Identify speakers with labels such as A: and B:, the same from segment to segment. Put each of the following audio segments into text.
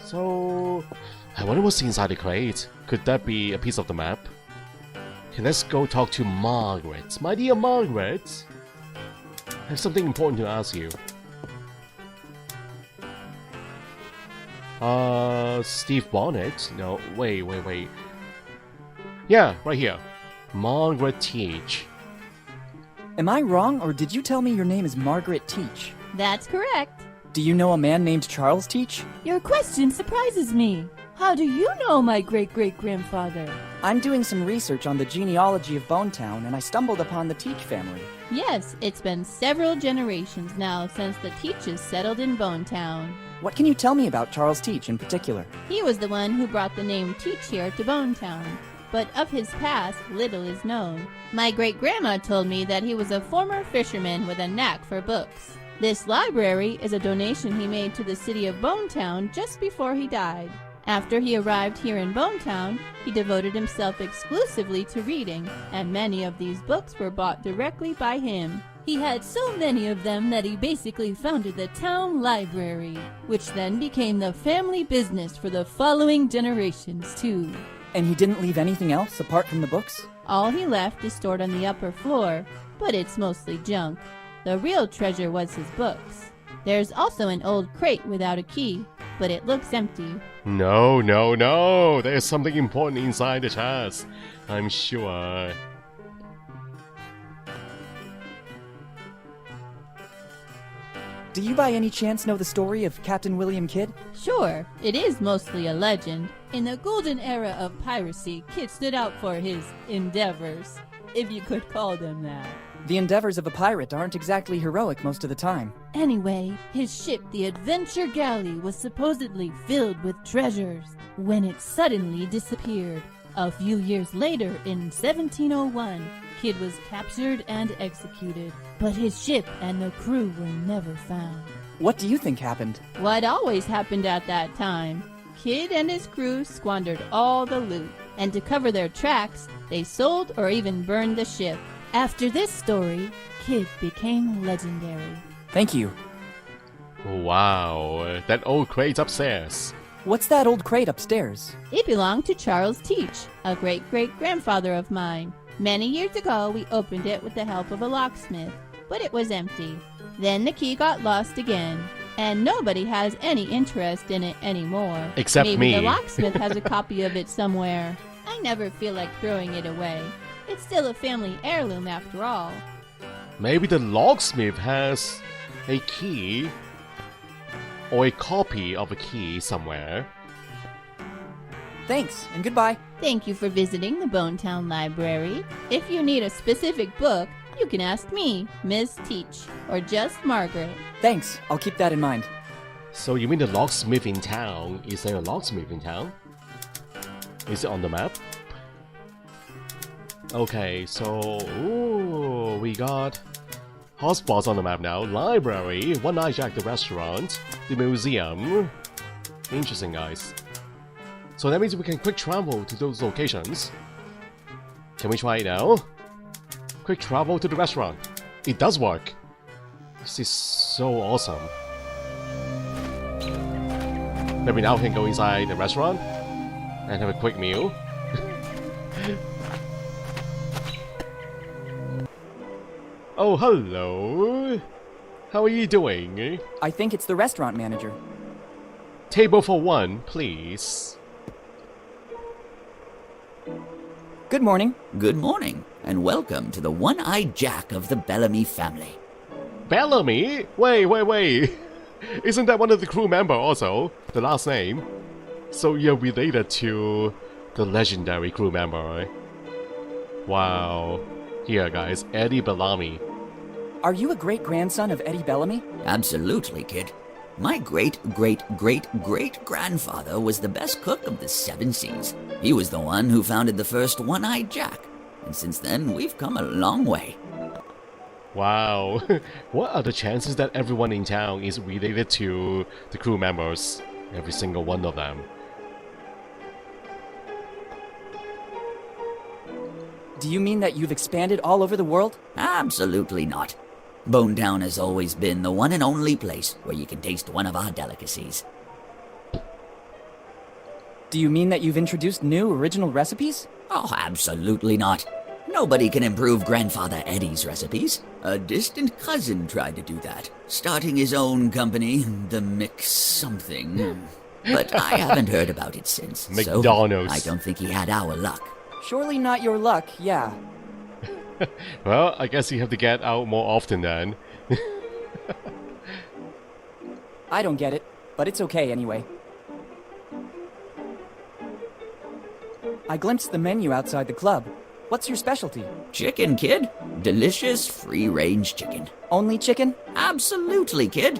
A: So, I wonder what's inside the crate. Could that be a piece of the map? Okay, let's go talk to Margaret. My dear Margaret, I have something important to ask you. Steve Bonnet? No, wait. Yeah, right here. Margaret Teach.
B: Am I wrong, or did you tell me your name is Margaret Teach?
C: That's correct.
B: Do you know a man named Charles Teach?
C: Your question surprises me. How do you know my great-great-grandfather?
B: I'm doing some research on the genealogy of Bonetown, and I stumbled upon the Teach family.
C: Yes, it's been several generations now since the Teaches settled in Bonetown.
B: What can you tell me about Charles Teach in particular?
C: He was the one who brought the name Teach here to Bonetown, but of his past, little is known. My great-grandma told me that he was a former fisherman with a knack for books. This library is a donation he made to the city of Bonetown just before he died. After he arrived here in Bonetown, he devoted himself exclusively to reading, and many of these books were bought directly by him. He had so many of them that he basically founded the town library, which then became the family business for the following generations, too.
B: And he didn't leave anything else apart from the books?
C: All he left is stored on the upper floor, but it's mostly junk. The real treasure was his books. There's also an old crate without a key, but it looks empty.
A: No. There's something important inside the chest. I'm sure.
B: Do you by any chance know the story of Captain William Kidd?
C: Sure, it is mostly a legend. In the golden era of piracy, Kidd stood out for his endeavors, if you could call them that.
B: The endeavors of a pirate aren't exactly heroic most of the time.
C: Anyway, his ship, the Adventure Galley, was supposedly filled with treasures when it suddenly disappeared. A few years later, in 1701, Kidd was captured and executed, but his ship and the crew were never found.
B: What do you think happened?
C: What always happened at that time? Kidd and his crew squandered all the loot, and to cover their tracks, they sold or even burned the ship. After this story, Kidd became legendary.
B: Thank you.
A: Wow, that old crate's upstairs.
B: What's that old crate upstairs?
C: It belonged to Charles Teach, a great-great-grandfather of mine. Many years ago, we opened it with the help of a locksmith, but it was empty. Then the key got lost again, and nobody has any interest in it anymore.
A: Except
C: Maybe
A: me.
C: the locksmith has a copy of it somewhere. I never feel like throwing it away. It's still a family heirloom after all.
A: Maybe the locksmith has a key or a copy of a key somewhere.
B: Thanks, and goodbye.
C: Thank you for visiting the Bonetown Library. If you need a specific book, you can ask me, Miss Teach, or just Margaret.
B: Thanks, I'll keep that in mind.
A: So you mean the locksmith in town? Is there a locksmith in town? Is it on the map? Okay, so ooh, we got hotspots on the map now. Library, One Eye Jack, the restaurant, the museum. Interesting, guys. So that means we can quick travel to those locations. Can we try it now? Quick travel to the restaurant. It does work. This is so awesome. Maybe now we can go inside the restaurant and have a quick meal. Oh, hello. How are you doing?
B: I think it's the restaurant manager.
A: Table for one, please.
B: Good morning.
D: Good morning, and welcome to the One-Eyed Jack of the Bellamy family.
A: Bellamy? Wait. Isn't that one of the crew member also? The last name? So you're related to the legendary crew member, right? Wow. Here, guys, Eddie Bellamy.
B: Are you a great-grandson of Eddie Bellamy?
D: Absolutely, kid. My great-great-great-great-grandfather was the best cook of the 7 seas. He was the one who founded the first One-Eyed Jack. And since then, we've come a long way.
A: Wow. What are the chances that everyone in town is related to the crew members? Every single one of them.
B: Do you mean that you've expanded all over the world?
D: Absolutely not. Bonetown has always been the one and only place where you can taste one of our delicacies.
B: Do you mean that you've introduced new original recipes?
D: Oh, absolutely not. Nobody can improve Grandfather Eddie's recipes. A distant cousin tried to do that, starting his own company, the Mix something. But I haven't heard about it since.
A: McDonald's.
D: So I don't think he had our luck.
B: Surely not your luck, yeah.
A: Well, I guess you have to get out more often then.
B: I don't get it, but it's okay anyway. I glimpsed the menu outside the club. What's your specialty?
D: Chicken, kid. Delicious free-range chicken.
B: Only chicken?
D: Absolutely, kid.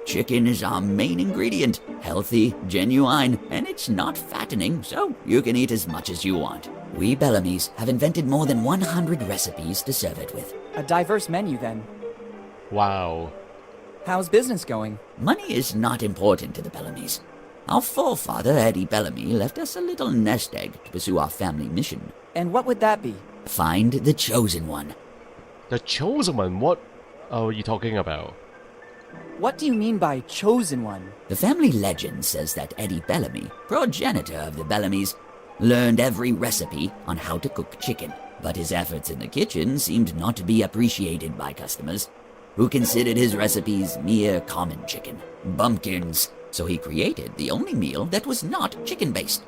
D: Chicken is our main ingredient. Healthy, genuine, and it's not fattening, so you can eat as much as you want. We Bellamy's have invented more than 100 recipes to serve it with.
B: A diverse menu, then.
A: Wow.
B: How's business going?
D: Money is not important to the Bellamy's. Our forefather, Eddie Bellamy, left us a little nest egg to pursue our family mission.
B: And what would that be?
D: Find the chosen one.
A: The chosen one? What are you talking about?
B: What do you mean by chosen one?
D: The family legend says that Eddie Bellamy, progenitor of the Bellamy's, learned every recipe on how to cook chicken. But his efforts in the kitchen seemed not to be appreciated by customers, who considered his recipes mere common chicken, bumpkins. So he created the only meal that was not chicken-based,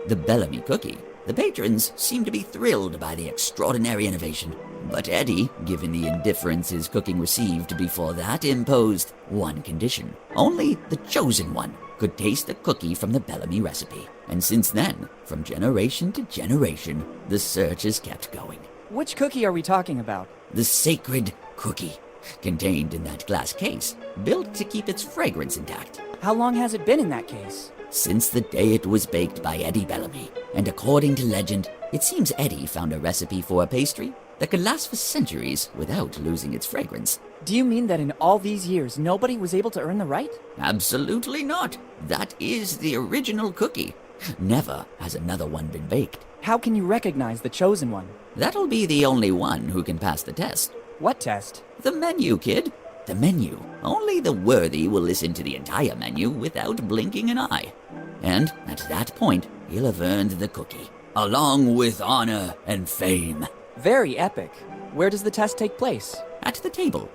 D: the Bellamy cookie. The patrons seemed to be thrilled by the extraordinary innovation, but Eddie, given the indifference his cooking received before that, imposed one condition. Only the chosen one could taste the cookie from the Bellamy recipe. And since then, from generation to generation, the search has kept going.
B: Which cookie are we talking about?
D: The sacred cookie, contained in that glass case, built to keep its fragrance intact.
B: How long has it been in that case?
D: Since the day it was baked by Eddie Bellamy. And according to legend, it seems Eddie found a recipe for a pastry that could last for centuries without losing its fragrance.
B: Do you mean that in all these years, nobody was able to earn the right?
D: Absolutely not. That is the original cookie. Never has another one been baked.
B: How can you recognize the chosen one?
D: That'll be the only one who can pass the test.
B: What test?
D: The menu, kid. The menu. Only the worthy will listen to the entire menu without blinking an eye. And at that point, he'll have earned the cookie, along with honor and fame.
B: Very epic. Where does the test take place?
D: At the table.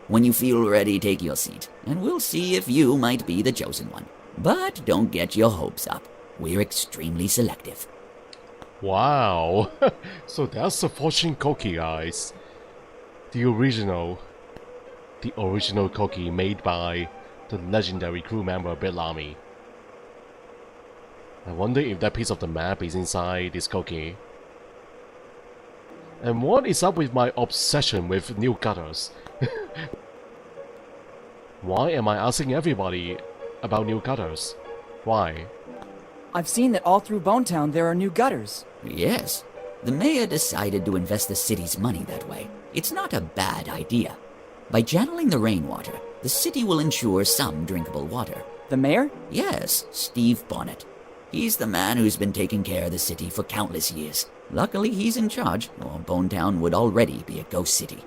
D: When you feel ready, take your seat, and we'll see if you might be the chosen one. But don't get your hopes up. We're extremely selective.
A: Wow. So that's the fortune cookie, guys. The original cookie made by the legendary crew member Bellamy. I wonder if that piece of the map is inside this cookie. And what is up with my obsession with new gutters? Why am I asking everybody about new gutters? Why?
B: I've seen that all through Bonetown there are new gutters.
D: Yes. The mayor decided to invest the city's money that way. It's not a bad idea. By channeling the rainwater, the city will ensure some drinkable water.
B: The mayor?
D: Yes, Steve Bonnet. He's the man who's been taking care of the city for countless years. Luckily, he's in charge, or Bonetown would already be a ghost city.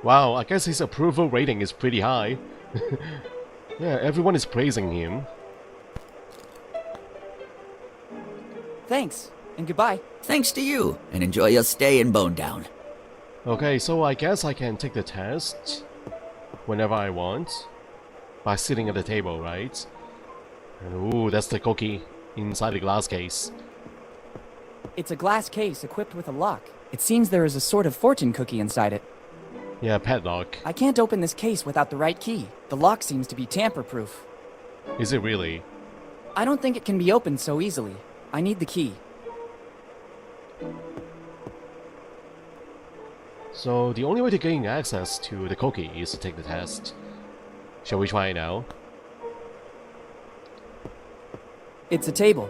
A: Wow, I guess his approval rating is pretty high. Yeah, everyone is praising him.
B: Thanks, and goodbye.
D: Thanks to you, and enjoy your stay in Bonetown.
A: Okay, so I guess I can take the test whenever I want by sitting at the table, right? And ooh, that's the cookie inside the glass case.
B: It's a glass case equipped with a lock. It seems there is a sort of fortune cookie inside it.
A: Yeah, padlock.
B: I can't open this case without the right key. The lock seems to be tamper-proof.
A: Is it really?
B: I don't think it can be opened so easily. I need the key.
A: So the only way to gain access to the cookie is to take the test. Shall we try it now?
B: It's a table.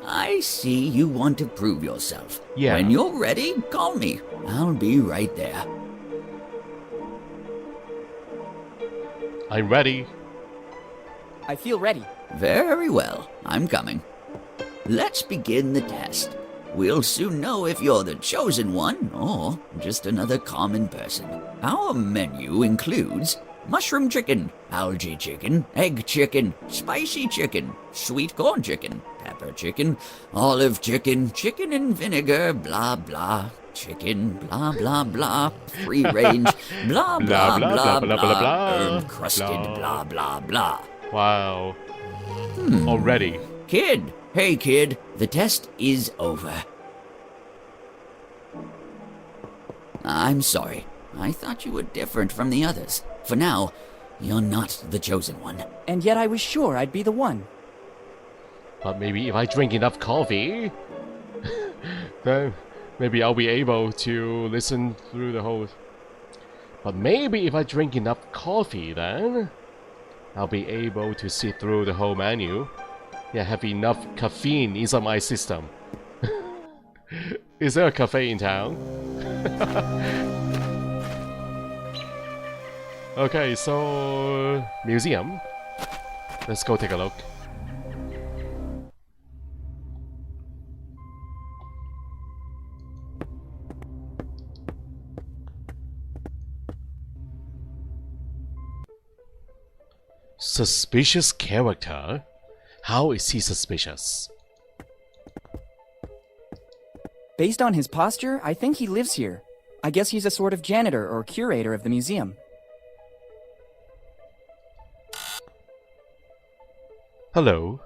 D: I see you want to prove yourself.
A: Yeah.
D: When you're ready, call me. I'll be right there.
A: I'm ready.
B: I feel ready.
D: Very well. I'm coming. Let's begin the test. We'll soon know if you're the chosen one or just another common person. Our menu includes mushroom chicken, algae chicken, egg chicken, spicy chicken, sweet corn chicken, pepper pepper chicken, olive chicken, chicken and vinegar, blah blah, chicken, blah blah blah, free range, blah blah blah blah, herb crusted, blah blah blah.
A: Wow. Already.
D: Kid, hey kid, the test is over. I'm sorry. I thought you were different from the others. For now, you're not the chosen one.
B: And yet I was sure I'd be the one.
A: But maybe if I drink enough coffee, then maybe I'll be able to listen through the whole... But maybe if I drink enough coffee, then I'll be able to see through the whole menu. Yeah, have enough caffeine inside my system. Is there a cafe in town? Okay, so... museum. Let's go take a look. Suspicious character? How is he suspicious?
B: Based on his posture, I think he lives here. I guess he's a sort of janitor or curator of the museum.
A: Hello.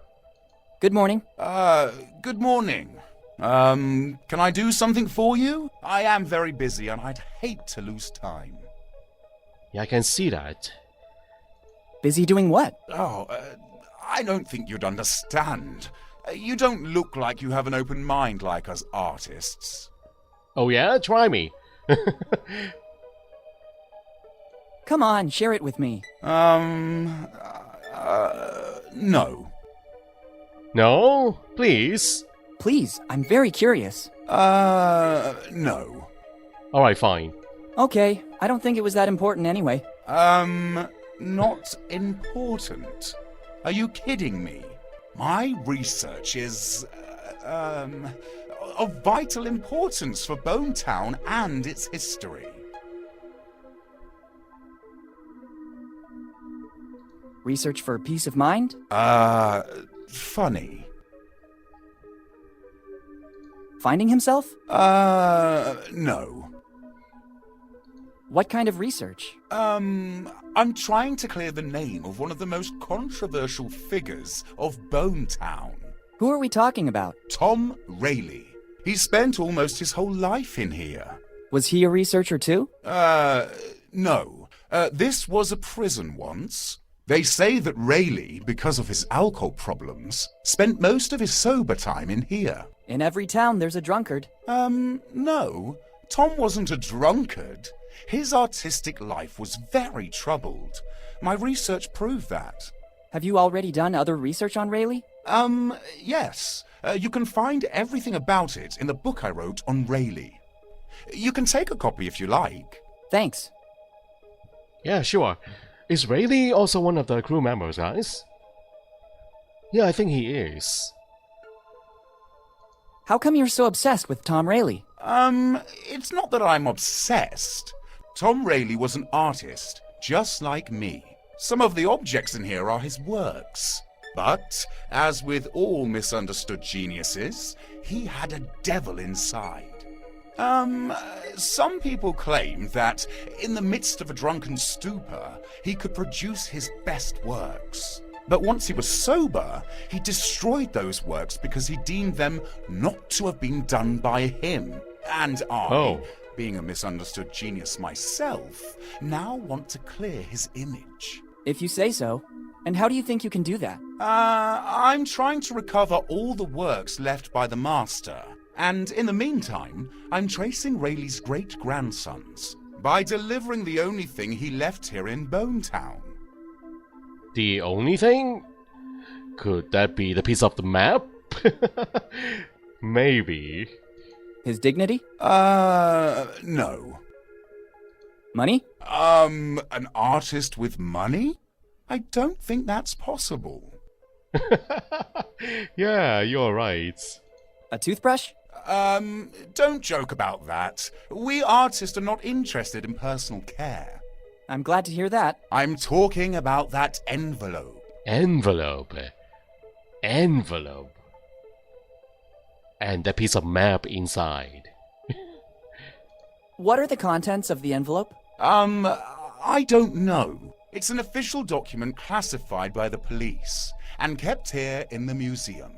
B: Good morning.
E: Good morning. Can I do something for you? I am very busy and I'd hate to lose time.
A: Yeah, I can see that.
B: Busy doing what?
E: Oh, I don't think you'd understand. You don't look like you have an open mind like us artists.
A: Oh yeah? Try me.
B: Come on, share it with me.
E: No.
A: No? Please?
B: Please, I'm very curious.
E: No.
A: Alright, fine.
B: Okay, I don't think it was that important anyway.
E: Not important. Are you kidding me? My research is, of vital importance for Bone Town and its history.
B: Research for peace of mind?
E: Funny.
B: Finding himself?
E: No.
B: What kind of research?
E: I'm trying to clear the name of one of the most controversial figures of Bone Town.
B: Who are we talking about?
E: Tom Raley. He spent almost his whole life in here.
B: Was he a researcher too?
E: No. This was a prison once. They say that Raley, because of his alcohol problems, spent most of his sober time in here.
B: In every town there's a drunkard.
E: No. Tom wasn't a drunkard. His artistic life was very troubled. My research proved that.
B: Have you already done other research on Raley?
E: Yes. You can find everything about it in the book I wrote on Raley. You can take a copy if you like.
B: Thanks.
A: Yeah, sure. Is Rayleigh also one of the crew members, guys? Yeah, I think he is.
B: How come you're so obsessed with Tom Raley?
E: It's not that I'm obsessed. Tom Raley was an artist, just like me. Some of the objects in here are his works. But, as with all misunderstood geniuses, he had a devil inside. Some people claim that, in the midst of a drunken stupor, he could produce his best works. But once he was sober, he destroyed those works because he deemed them not to have been done by him. And I, being a misunderstood genius myself, now want to clear his image.
B: If you say so. And how do you think you can do that?
E: I'm trying to recover all the works left by the master. And in the meantime, I'm tracing Rayleigh's great-grandsons by delivering the only thing he left here in Bone Town.
A: The only thing? Could that be the piece of the map? Maybe.
B: His dignity?
E: No.
B: Money?
E: An artist with money? I don't think that's possible.
A: Yeah, you're right.
B: A toothbrush?
E: Don't joke about that. We artists are not interested in personal care.
B: I'm glad to hear that.
E: I'm talking about that envelope.
A: Envelope. Envelope. And that piece of map inside.
B: What are the contents of the envelope?
E: I don't know. It's an official document classified by the police and kept here in the museum.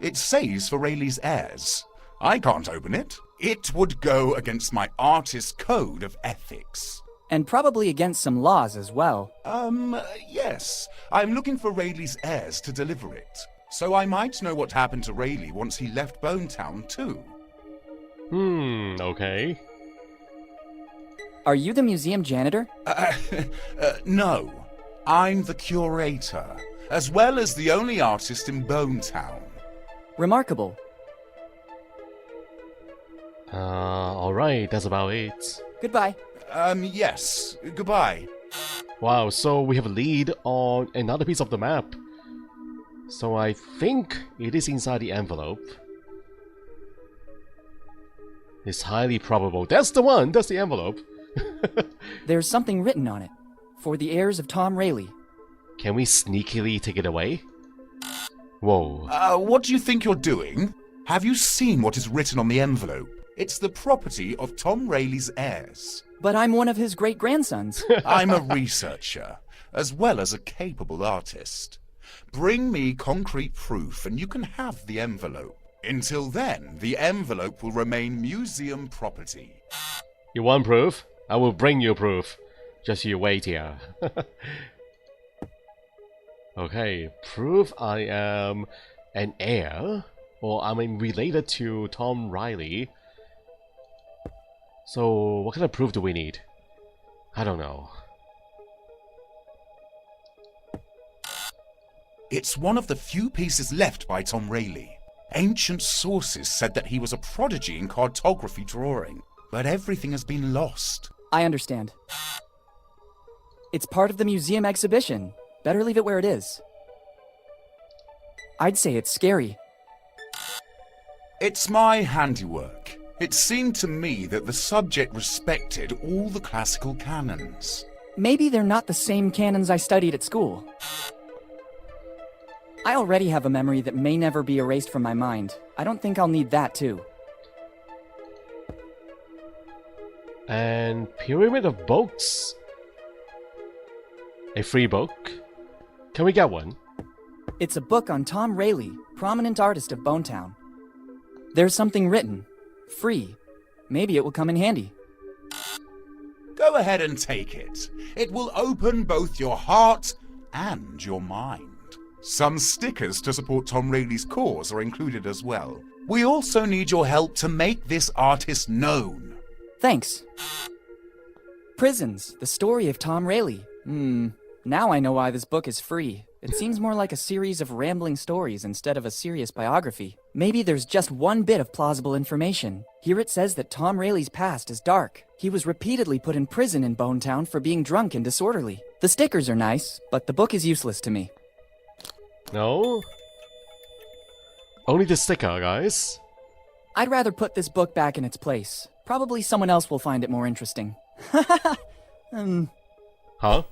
E: It says for Raley's heirs. I can't open it. It would go against my artist code of ethics.
B: And probably against some laws as well.
E: Yes. I'm looking for Raley's heirs to deliver it. So I might know what happened to Raley once he left Bonetown, too.
A: Okay.
B: Are you the museum janitor?
E: No. I'm the curator, as well as the only artist in Bonetown.
B: Remarkable.
A: Alright, that's about it.
B: Goodbye.
E: Yes. Goodbye.
A: Wow, so we have a lead on another piece of the map. So I think it is inside the envelope. It's highly probable. That's the one! That's the envelope!
B: There's something written on it. For the heirs of Tom Raley.
A: Can we sneakily take it away? Whoa.
E: What do you think you're doing? Have you seen what is written on the envelope? It's the property of Tom Raley's heirs.
B: But I'm one of his great-grandsons.
E: I'm a researcher, as well as a capable artist. Bring me concrete proof and you can have the envelope. Until then, the envelope will remain museum property.
A: You want proof? I will bring you proof. Just you wait here. Okay, proof I am an heir, or I'm related to Tom Raley. So, what kind of proof do we need? I don't know.
E: It's one of the few pieces left by Tom Raley. Ancient sources said that he was a prodigy in cartography drawing, but everything has been lost.
B: I understand. It's part of the museum exhibition. Better leave it where it is. I'd say it's scary.
E: It's my handiwork. It seemed to me that the subject respected all the classical canons.
B: Maybe they're not the same canons I studied at school. I already have a memory that may never be erased from my mind. I don't think I'll need that too.
A: And Pyramid of Books? A free book? Can we get one?
B: It's a book on Tom Raley, prominent artist of Bonetown. There's something written. Free. Maybe it will come in handy.
E: Go ahead and take it. It will open both your heart and your mind. Some stickers to support Tom Raley's cause are included as well. We also need your help to make this artist known.
B: Thanks. Prisons, the story of Tom Raley. Now I know why this book is free. It seems more like a series of rambling stories instead of a serious biography. Maybe there's just one bit of plausible information. Here it says that Tom Raley's past is dark. He was repeatedly put in prison in Bonetown for being drunk and disorderly. The stickers are nice, but the book is useless to me.
A: No? Only the sticker, guys.
B: I'd rather put this book back in its place. Probably someone else will find it more interesting.
A: Huh?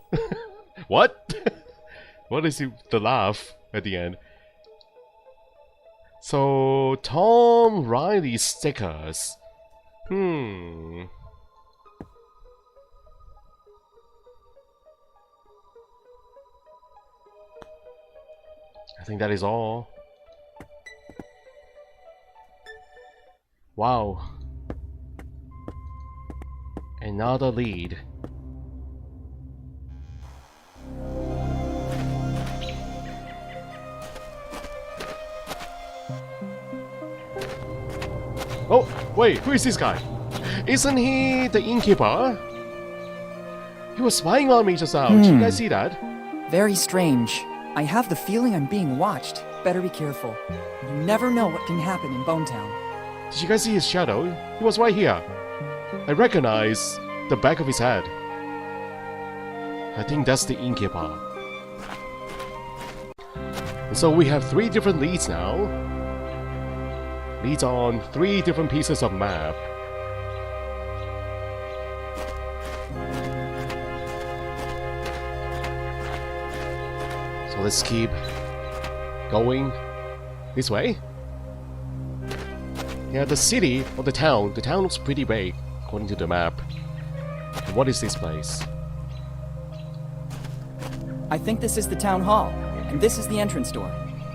A: What? What is the laugh at the end? So, Tom Raley stickers. I think that is all. Wow. Another lead. Oh, wait, who is this guy? Isn't he the innkeeper? He was spying on me just now. Did you guys see that?
B: Very strange. I have the feeling I'm being watched. Better be careful. You never know what can happen in Bonetown.
A: Did you guys see his shadow? He was right here. I recognize the back of his head. I think that's the innkeeper. And so we have 3 different leads now. Leads on 3 different pieces of map. So let's keep going this way. Yeah, the city, or the town looks pretty big, according to the map. What is this place?
B: I think this is the town hall, and this is the entrance door.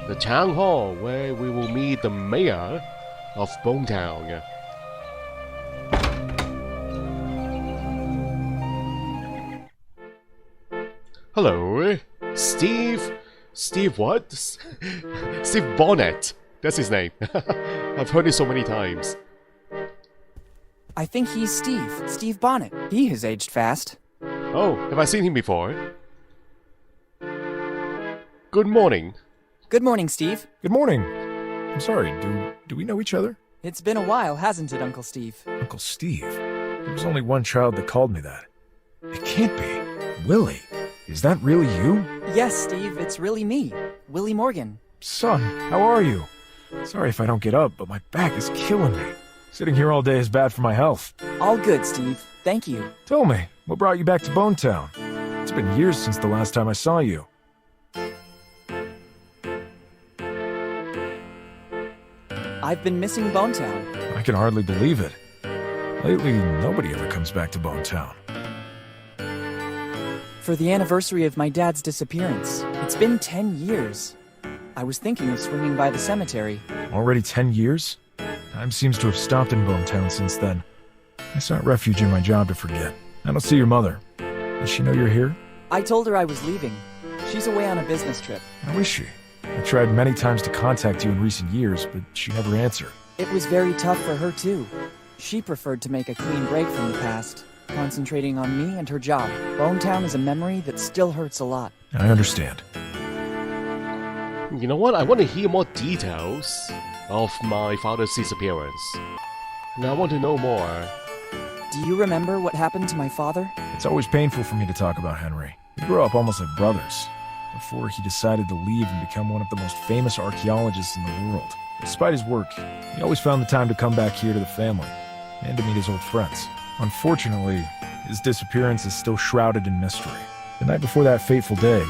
A: The town hall, where we will meet the mayor of Bonetown. Hello, Steve. Steve what? Steve Bonnet. That's his name. I've heard it so many times.
B: I think he's Steve Bonnet. He has aged fast.
A: Oh, have I seen him before? Good morning.
B: Good morning, Steve.
F: Good morning. I'm sorry, do we know each other?
B: It's been a while, hasn't it, Uncle Steve?
F: Uncle Steve? There was only one child that called me that. It can't be. Willy. Is that really you?
B: Yes, Steve, it's really me, Willy Morgan.
F: Son, how are you? Sorry if I don't get up, but my back is killing me. Sitting here all day is bad for my health.
B: All good, Steve. Thank you.
F: Tell me, what brought you back to Bonetown? It's been years since the last time I saw you.
B: I've been missing Bonetown.
F: I can hardly believe it. Lately, nobody ever comes back to Bonetown.
B: For the anniversary of my dad's disappearance, it's been 10 years. I was thinking of swinging by the cemetery.
F: Already 10 years? Time seems to have stopped in Bonetown since then. I sought refuge in my job to forget. I don't see your mother. Does she know you're here?
B: I told her I was leaving. She's away on a business trip.
F: How is she? I tried many times to contact you in recent years, but she never answered.
B: It was very tough for her, too. She preferred to make a clean break from the past, concentrating on me and her job. Bonetown is a memory that still hurts a lot.
F: I understand.
A: You know what? I want to hear more details of my father's disappearance. And I want to know more.
B: Do you remember what happened to my father?
F: It's always painful for me to talk about Henry. We grew up almost like brothers, before he decided to leave and become one of the most famous archaeologists in the world. Despite his work, he always found the time to come back here to the family, and to meet his old friends. Unfortunately, his disappearance is still shrouded in mystery. The night before that fateful day,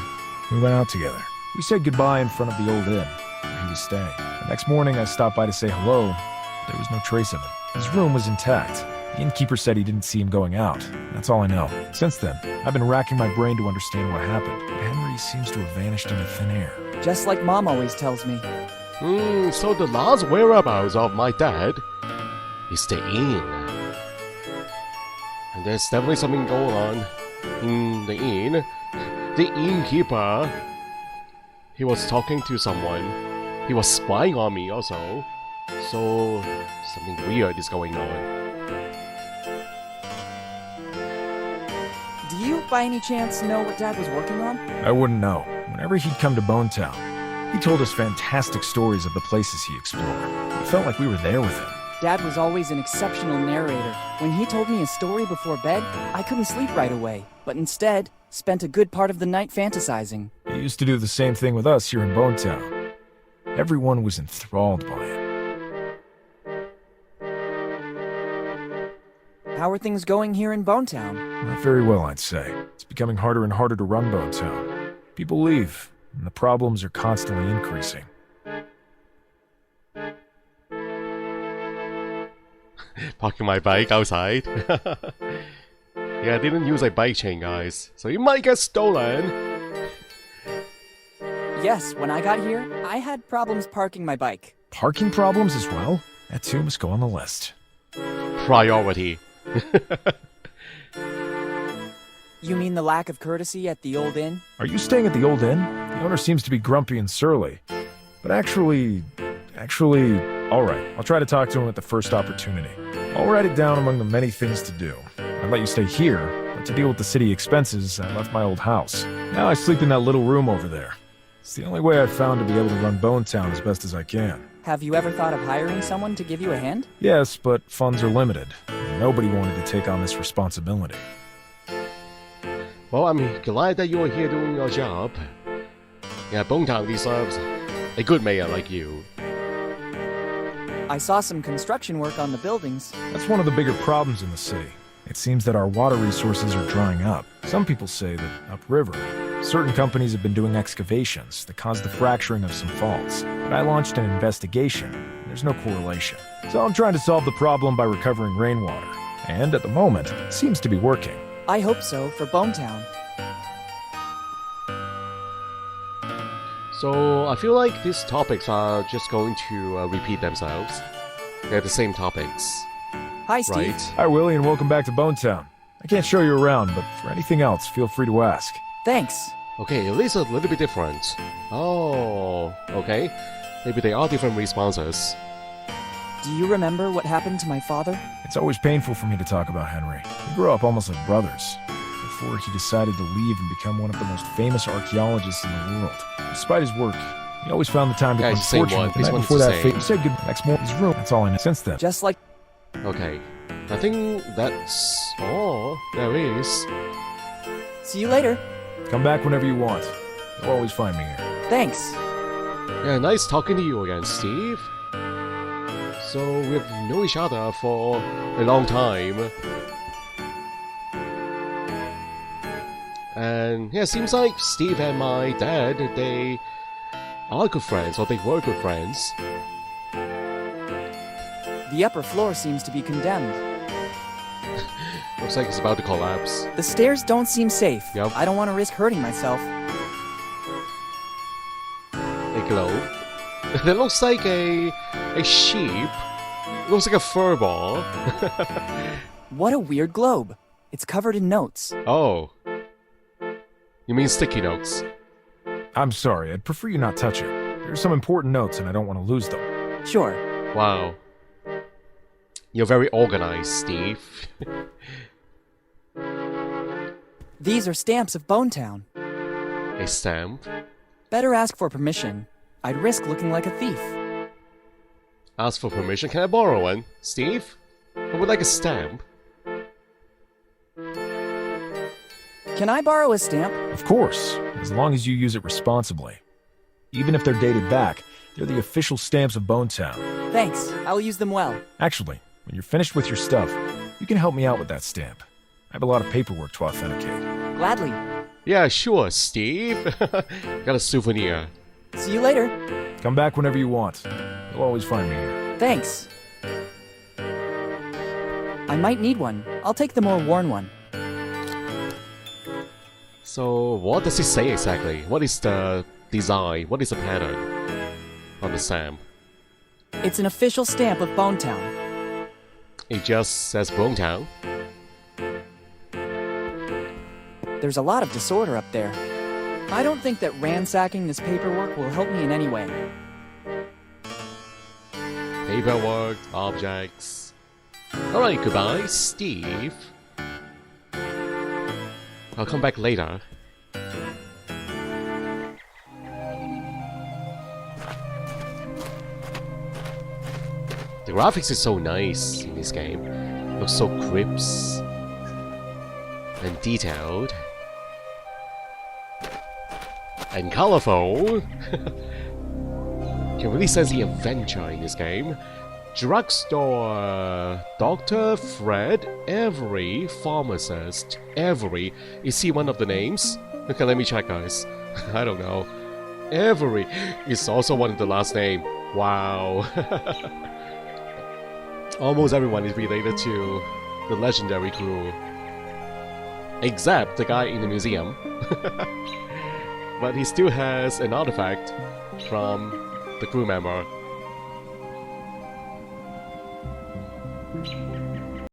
F: we went out together. We said goodbye in front of the old inn, where he was staying. The next morning, I stopped by to say hello, but there was no trace of him. His room was intact. The innkeeper said he didn't see him going out. That's all I know. Since then, I've been racking my brain to understand what happened, but Henry seems to have vanished into thin air.
B: Just like Mom always tells me.
A: So the last whereabouts of my dad is the inn. And there's definitely something going on in the inn. The innkeeper, he was talking to someone. He was spying on me also. So something weird is going on.
B: Do you, by any chance, know what Dad was working on?
F: I wouldn't know. Whenever he'd come to Bonetown, he told us fantastic stories of the places he explored. It felt like we were there with him.
B: Dad was always an exceptional narrator. When he told me a story before bed, I couldn't sleep right away, but instead spent a good part of the night fantasizing.
F: He used to do the same thing with us here in Bonetown. Everyone was enthralled by it.
B: How are things going here in Bonetown?
F: Not very well, I'd say. It's becoming harder and harder to run Bonetown. People leave, and the problems are constantly increasing.
A: Parking my bike outside. Yeah, I didn't use a bike chain, guys, so it might get stolen.
B: Yes, when I got here, I had problems parking my bike.
F: Parking problems as well? That too must go on the list.
A: Priority.
B: You mean the lack of courtesy at the old inn?
F: Are you staying at the old inn? The owner seems to be grumpy and surly. But actually, alright, I'll try to talk to him at the first opportunity. I'll write it down among the many things to do. I'd let you stay here, but to deal with the city expenses, I left my old house. Now I sleep in that little room over there. It's the only way I've found to be able to run Bonetown as best as I can.
B: Have you ever thought of hiring someone to give you a hand?
F: Yes, but funds are limited. And nobody wanted to take on this responsibility.
A: Well, I'm glad that you're here doing your job. Yeah, Bonetown deserves a good mayor like you.
B: I saw some construction work on the buildings.
F: That's one of the bigger problems in the city. It seems that our water resources are drying up. Some people say that upriver, certain companies have been doing excavations that caused the fracturing of some faults. But I launched an investigation. there's no correlation. So I'm trying to solve the problem by recovering rainwater. And at the moment, it seems to be working.
B: I hope so for Bonetown.
A: So I feel like these topics are just going to repeat themselves. They're the same topics,
B: Hi, Steve.
A: right?
F: Hi, Willy, and welcome back to Bonetown. I can't show you around, but for anything else, feel free to ask.
B: Thanks.
A: Okay, at least a little bit different. Oh, okay. Maybe they are different responses.
B: Do you remember what happened to my father?
F: It's always painful for me to talk about Henry. We grew up almost like brothers, before he decided to leave and become one of the most famous archaeologists in the world. Despite his work, he always found the time to
A: Yeah,
F: come.
A: it's the same one.
F: Unfortunately, the
A: He's
F: night
A: one
F: before
A: to
F: that
A: say.
F: fate, he said good next morning in his room. That's all I know. Since then,
B: Just like
A: Okay, I think that's all there is.
B: see you later.
F: come back whenever you want. You'll always find me here.
B: Thanks.
A: Yeah, nice talking to you again, Steve. So we've known each other for a long time. And yeah, it seems like Steve and my dad, they are good friends, or they were good friends.
B: The upper floor seems to be condemned.
A: Looks like it's about to collapse.
B: The stairs don't seem safe.
A: Yep.
B: I don't want to risk hurting myself.
A: A globe. That looks like a sheep. It looks like a fur ball.
B: What a weird globe. It's covered in notes.
A: Oh. You mean sticky notes?
F: I'm sorry, I'd prefer you not touch it. There's some important notes and I don't want to lose them.
B: Sure.
A: Wow. You're very organized, Steve.
B: These are stamps of Bonetown.
A: A stamp?
B: Better ask for permission. I'd risk looking like a thief.
A: Ask for permission. Can I borrow one? Steve? I would like a stamp.
B: Can I borrow a stamp?
F: Of course, as long as you use it responsibly. Even if they're dated back, they're the official stamps of Bonetown.
B: Thanks. I'll use them well.
F: Actually, when you're finished with your stuff, you can help me out with that stamp. I have a lot of paperwork to authenticate.
B: Gladly.
A: Yeah, sure, Steve. Got a souvenir.
B: See you later.
F: Come back whenever you want. You'll always find me here.
B: Thanks. I might need one. I'll take the more worn one.
A: So, what does it say exactly? What is the design? What is the pattern on the stamp?
B: It's an official stamp of Bonetown.
A: It just says Bonetown.
B: There's a lot of disorder up there. I don't think that ransacking this paperwork will help me in any way.
A: Paperwork, objects. Alright, goodbye, Steve. I'll come back later. The graphics is so nice in this game. Looks so crisp and detailed and colorful. Can really sense the adventure in this game. Drugstore, Dr. Fred Avery, pharmacist Avery. Is he one of the names? Okay, let me check, guys. I don't know. Avery is also one of the last name. Wow. Almost everyone is related to the legendary crew. Except the guy in the museum. But he still has an artifact from the crew member.